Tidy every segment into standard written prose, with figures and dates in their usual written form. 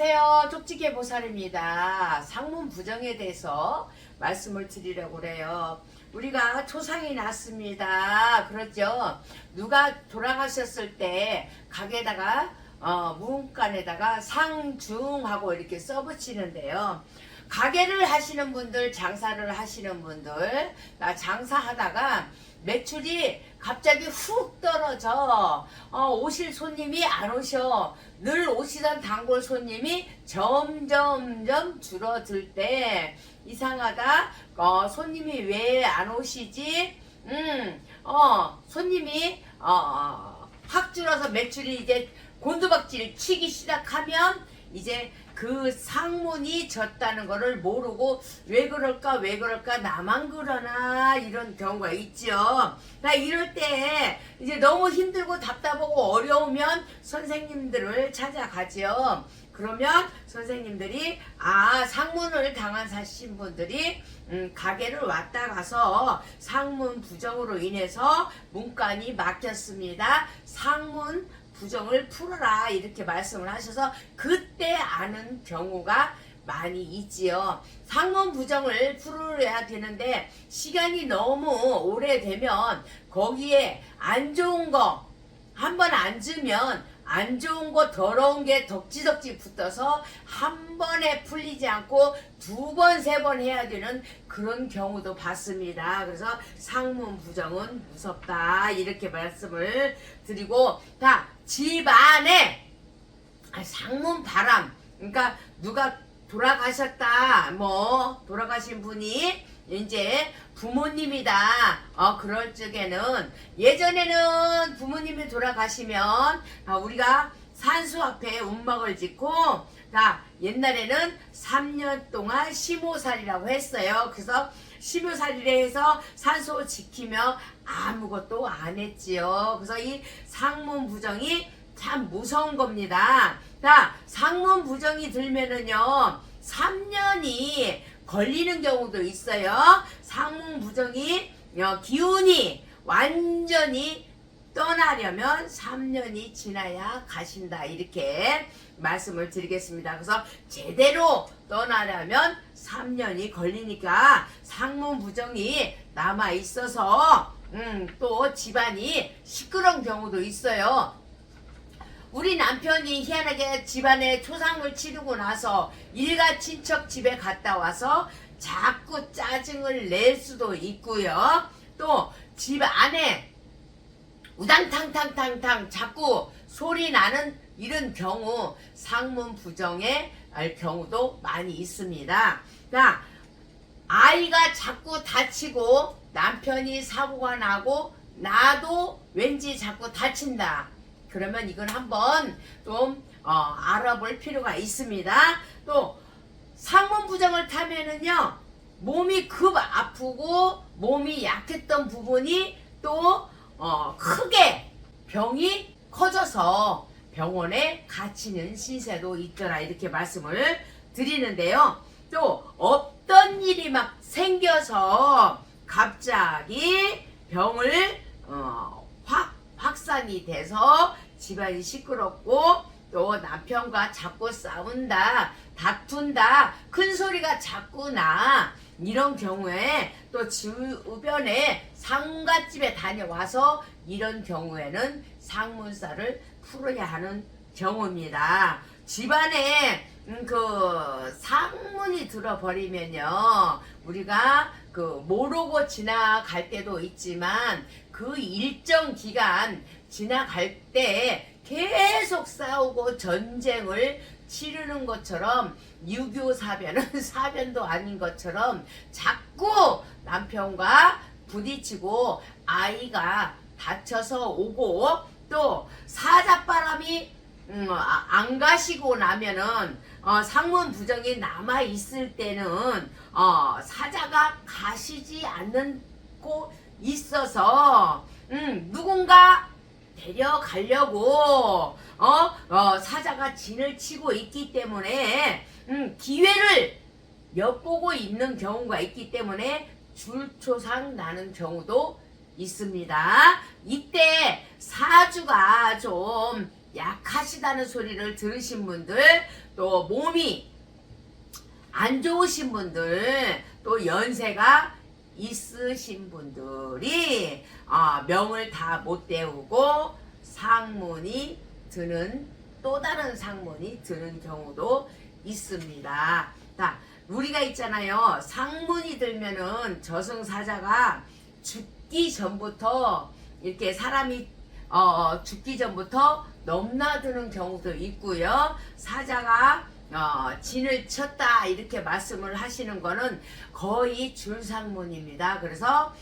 안녕하세요. 쪽지게 보살입니다. 상문 부정에 대해서 말씀을 드리려고 그래요. 우리가 초상이 났습니다. 그렇죠? 누가 돌아가셨을 때 가게다가 문간에다가 상중하고 이렇게 써붙이는데요. 가게를 하시는 분들, 장사를 하시는 분들, 장사하다가 매출이 갑자기 훅 떨어져. 오실 손님이 안 오셔. 늘 오시던 단골 손님이 점점점 줄어들 때 이상하다. 손님이 왜 안 오시지? 손님이 확 줄어서 매출이 이제 곤두박질 치기 시작하면 이제 그 상문이 졌다는 거를 모르고 왜 그럴까 나만 그러나 이런 경우가 있죠. 이럴 때 이제 너무 힘들고 답답하고 어려우면 선생님들을 찾아가죠. 그러면 선생님들이 상문을 당하신 분들이 가게를 왔다 가서 상문 부정으로 인해서 문간이 막혔습니다. 상문 부정을 풀어라 이렇게 말씀을 하셔서 그때 아는 경우가 많이 있지요. 상문 부정을 풀어야 되는데 시간이 너무 오래되면 거기에 안 좋은 거 한번 앉으면 안 좋은 거 더러운 게 덕지덕지 붙어서 한 번에 풀리지 않고 두 번, 세 번 해야 되는 그런 경우도 봤습니다. 그래서 상문 부정은 무섭다 이렇게 말씀을 드리고 집 안에 상문 바람 그러니까 누가 돌아가셨다 돌아가신 분이 이제 부모님이다. 그럴 적에는 예전에는 부모님이 돌아가시면 우리가 산수 앞에 운막을 짓고 옛날에는 3년 동안 시모살이라고 했어요. 그래서 시묘살이를 해서 산소 지키며 아무것도 안 했지요. 그래서 이 상문 부정이 참 무서운 겁니다. 상문 부정이 들면은요 3년이 걸리는 경우도 있어요. 상문 부정이 기운이 완전히 떠나려면 3년이 지나야 가신다 이렇게 말씀을 드리겠습니다. 그래서 제대로 떠나려면 3년이 걸리니까 상문 부정이 남아 있어서 또 집안이 시끄러운 경우도 있어요. 우리 남편이 희한하게 집안에 초상을 치르고 나서 일가 친척 집에 갔다 와서 자꾸 짜증을 낼 수도 있고요. 또 집 안에 우당탕탕탕탕 자꾸 소리 나는 이런 경우 상문 부정의 경우도 많이 있습니다. 아이가 자꾸 다치고 남편이 사고가 나고 나도 왠지 자꾸 다친다. 그러면 이건 한번 좀 알아볼 필요가 있습니다. 또 상문 부정을 타면은요 몸이 급 아프고 몸이 약했던 부분이 또 크게 병이 커져서 병원에 갇히는 신세도 있더라 이렇게 말씀을 드리는데요. 또 어떤 일이 막 생겨서 갑자기 병을 확산이 돼서 집안이 시끄럽고 또 남편과 자꾸 싸운다 다툰다 큰 소리가 자꾸 나 이런 경우에 또 주변에 상갓집에 다녀와서 이런 경우에는 상문살을 풀어야 하는 경우입니다. 집안에 그 상문이 들어버리면요 우리가 모르고 지나갈 때도 있지만 그 일정 기간 지나갈 때 계속 싸우고 전쟁을 치르는 것처럼 유교 사변은 사변도 아닌 것처럼 자꾸 남편과 부딪히고 아이가 다쳐서 오고 또 사자바람이 안 가시고 나면은 상문 부정이 남아 있을 때는 사자가 가시지 않고 있어서 누군가 데려가려고 사자가 진을 치고 있기 때문에 기회를 엿보고 있는 경우가 있기 때문에 줄초상 나는 경우도 있습니다. 이때 사주가 좀 약하시다는 소리를 들으신 분들, 또 몸이 안 좋으신 분들, 또 연세가 있으신 분들이 명을 다 못 때우고 상문이 드는, 또 다른 상문이 드는 경우도 있습니다. 자, 우리가 있잖아요. 상문이 들면은 저승사자가 죽기 전부터, 이렇게 사람이 죽기 전부터 넘나드는 경우도 있고요. 사자가 진을 쳤다 이렇게 말씀을 하시는 거는 거의 줄상문입니다. 그래서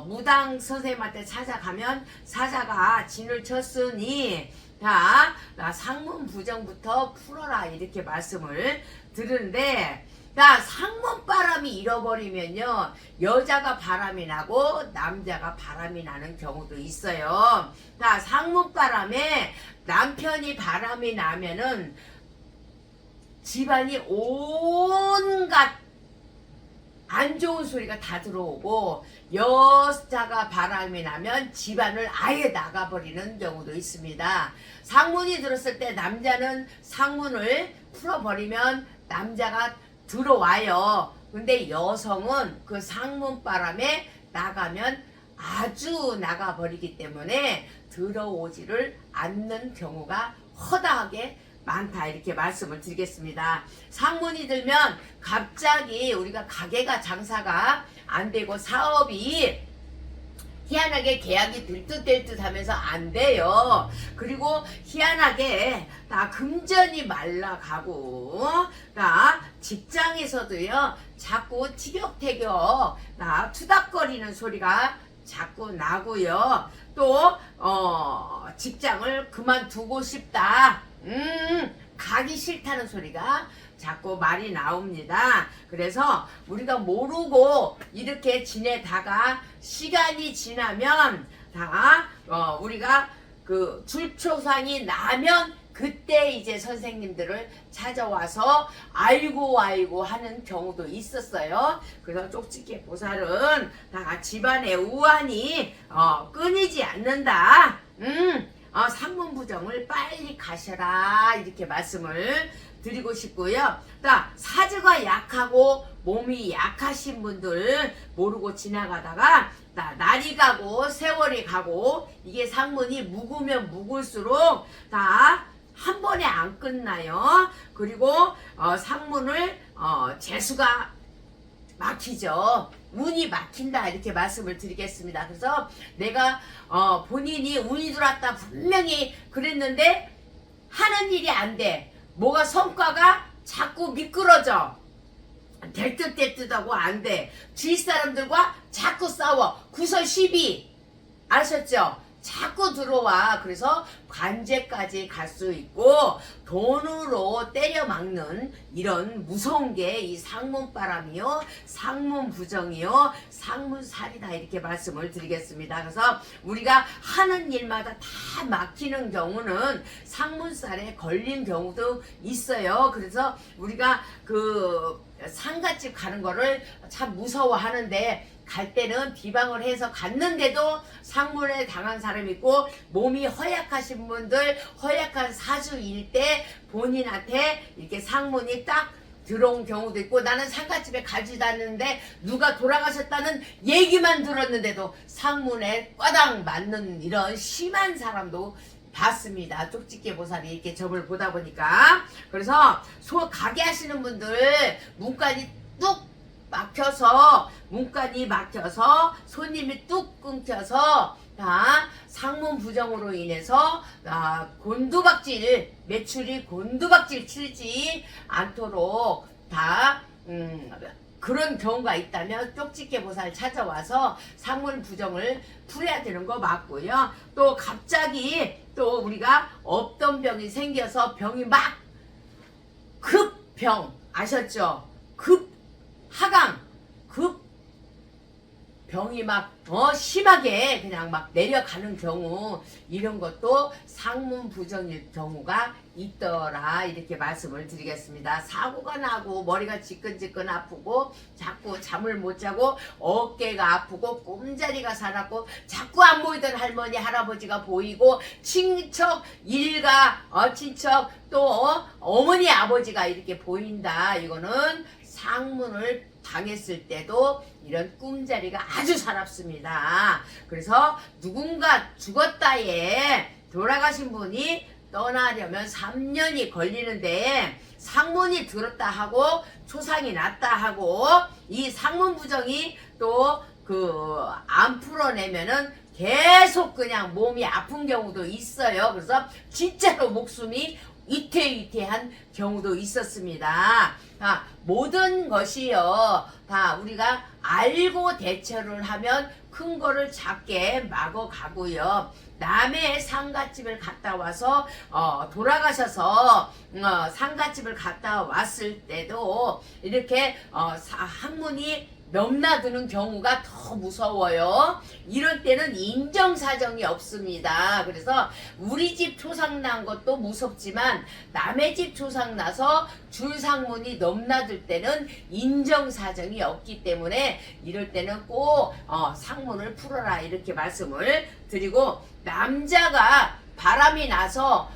무당 선생님한테 찾아가면 사자가 진을 쳤으니 자, 상문 부정부터 풀어라 이렇게 말씀을 드는데, 자, 상문 바람이 잃어버리면요, 여자가 바람이 나고 남자가 바람이 나는 경우도 있어요. 자, 상문 바람에 남편이 바람이 나면은 집안이 온갖 안 좋은 소리가 다 들어오고, 여자가 바람이 나면 집안을 아예 나가버리는 경우도 있습니다. 상문이 들었을 때 남자는 상문을 풀어버리면 남자가 들어와요. 근데 여성은 그 상문 바람에 나가면 아주 나가버리기 때문에 들어오지를 않는 경우가 허다하게 많다 이렇게 말씀을 드리겠습니다. 상문이 들면 갑자기 우리가 가게가 장사가 안 되고 사업이 희한하게 계약이 될 듯 될 듯 하면서 안 돼요. 그리고 희한하게 다 금전이 말라가고, 다 직장에서도요 자꾸 티격태격 투닥거리는 소리가 자꾸 나고요. 또 직장을 그만두고 싶다, 가기 싫다는 소리가 자꾸 말이 나옵니다. 그래서 우리가 모르고 이렇게 지내다가 시간이 지나면 다 우리가 그 줄초상이 나면 그때 이제 선생님들을 찾아와서 아이고 하는 경우도 있었어요. 그래서 쪽집게 보살은 다 집안의 우환이 끊이지 않는다. 상문 부정을 빨리 가셔라 이렇게 말씀을 드리고 싶고요. 사주가 약하고 몸이 약하신 분들 모르고 지나가다가 날이 가고 세월이 가고, 이게 상문이 묵으면 묵을수록 다 한 번에 안 끝나요. 그리고 상문을 재수가 막히죠. 운이 막힌다 이렇게 말씀을 드리겠습니다. 그래서 내가 본인이 운이 들어왔다 분명히 그랬는데 하는 일이 안 돼. 뭐가 성과가 자꾸 미끄러져. 될 듯 될 듯하고 안 돼. 주위 사람들과 자꾸 싸워. 구설 시비. 아셨죠? 자꾸 들어와. 그래서 관제까지 갈 수 있고 돈으로 때려 막는 이런 무서운 게 이 상문바람이요, 상문부정이요, 상문살이다 이렇게 말씀을 드리겠습니다. 그래서 우리가 하는 일마다 다 막히는 경우는 상문살에 걸린 경우도 있어요. 그래서 우리가 그 상갓집 가는 거를 참 무서워하는데, 갈 때는 비방을 해서 갔는데도 상문에 당한 사람이 있고, 몸이 허약하신 분들, 허약한 사주일 때 본인한테 이렇게 상문이 딱 들어온 경우도 있고, 나는 상갓집에 가지도 않는데 누가 돌아가셨다는 얘기만 들었는데도 상문에 꽈당 맞는 이런 심한 사람도 봤습니다. 쪽집게 보살이 이렇게 점을 보다 보니까. 그래서 가게 하시는 분들 문간이 뚝 문간이 막혀서 손님이 뚝 끊겨서 다 상문 부정으로 인해서 곤두박질, 매출이 곤두박질 치지 않도록 다 그런 경우가 있다면 쪽집게 보살 찾아와서 상문 부정을 풀어야 되는 거 맞고요. 또 갑자기 또 우리가 없던 병이 생겨서 병이 막 급병, 아셨죠? 급 하강, 급 병이 막 심하게 그냥 막 내려가는 경우, 이런 것도 상문 부정일 경우가 있더라, 이렇게 말씀을 드리겠습니다. 사고가 나고 머리가 지끈지끈 아프고 자꾸 잠을 못 자고 어깨가 아프고 꿈자리가 사납고 자꾸 안 보이던 할머니 할아버지가 보이고 친척 일가 친척 또 어머니 아버지가 이렇게 보인다, 이거는 상문을 당했을 때도 이런 꿈자리가 아주 사납습니다. 그래서 누군가 죽었다에 돌아가신 분이 떠나려면 3년이 걸리는데 상문이 들었다 하고 초상이 났다 하고 이 상문 부정이 또 안 풀어내면은 계속 그냥 몸이 아픈 경우도 있어요. 그래서 진짜로 목숨이 위태위태한 경우도 있었습니다. 모든 것이요 다 우리가 알고 대처를 하면 큰 거를 작게 막아가고요. 남의 상갓집을 갔다 와서 돌아가셔서 상갓집을 갔다 왔을 때도 이렇게 학문이 넘나드는 경우가 더 무서워요. 이럴 때는 인정사정이 없습니다. 그래서 우리 집 초상 난 것도 무섭지만 남의 집 초상 나서 줄상문이 넘나들 때는 인정사정이 없기 때문에 이럴 때는 꼭 상문을 풀어라, 이렇게 말씀을 드리고, 남자가 바람이 나서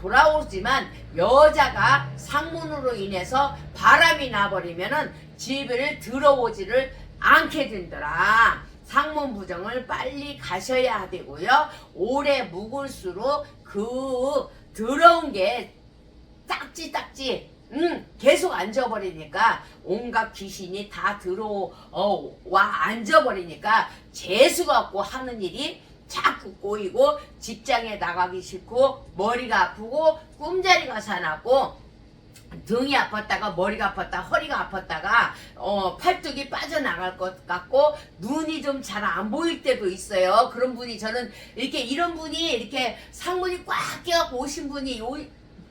돌아오지만 여자가 상문으로 인해서 바람이 나버리면은 집을 들어오지를 않게 된더라. 상문 부정을 빨리 가셔야 되고요. 오래 묵을수록 그 들어온 게 딱지 계속 앉아버리니까 온갖 귀신이 다 들어와 앉아버리니까 재수가 없고 하는 일이 자꾸 꼬이고 직장에 나가기 싫고 머리가 아프고 꿈자리가 사납고 등이 아팠다가 머리가 아팠다 허리가 아팠다가 팔뚝이 빠져나갈 것 같고 눈이 좀 잘 안 보일 때도 있어요. 그런 분이 저는 이런 분이 이렇게 상문이 꽉 껴갖고 오신 분이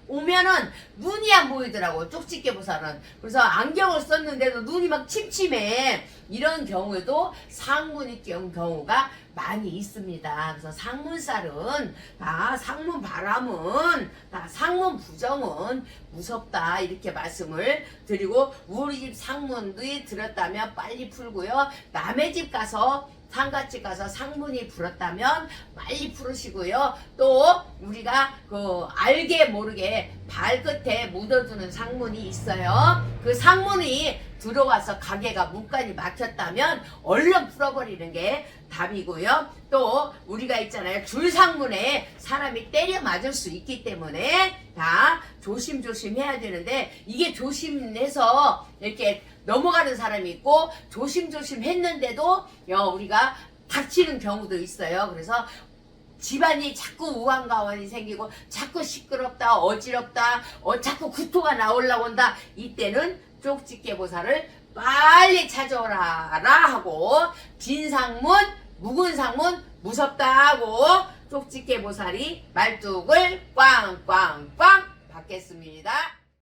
오면은 눈이 안 보이더라고, 쪽집게 보살은. 그래서 안경을 썼는데도 눈이 막 침침해. 이런 경우에도 상문이 낀 경우가 많이 있습니다. 그래서 상문살은 다 상문 바람은 다 상문 부정은 무섭다, 이렇게 말씀을 드리고, 우리 집 상문이 들었다면 빨리 풀고요. 남의 집 가서 상갓집 가서 상문이 불었다면 빨리 풀으시고요. 또 우리가 알게 모르게 발끝에 묻어두는 상문이 있어요. 그 상문이 들어와서 가게가 문간이 막혔다면 얼른 풀어버리는 게 답이고요. 또 우리가 있잖아요, 줄상문에 사람이 때려 맞을 수 있기 때문에 다 조심조심 해야 되는데, 이게 조심해서 이렇게 넘어가는 사람이 있고 조심조심 했는데도 우리가 다치는 경우도 있어요. 그래서 집안이 자꾸 우왕가원이 생기고 자꾸 시끄럽다 어지럽다 자꾸 구토가 나오려고 한다, 이때는 쪽집게 보살을 빨리 찾아오라 하고, 빈 상문 묵은 상문 무섭다 하고 쪽집게 보살이 말뚝을 꽝꽝꽝 받겠습니다.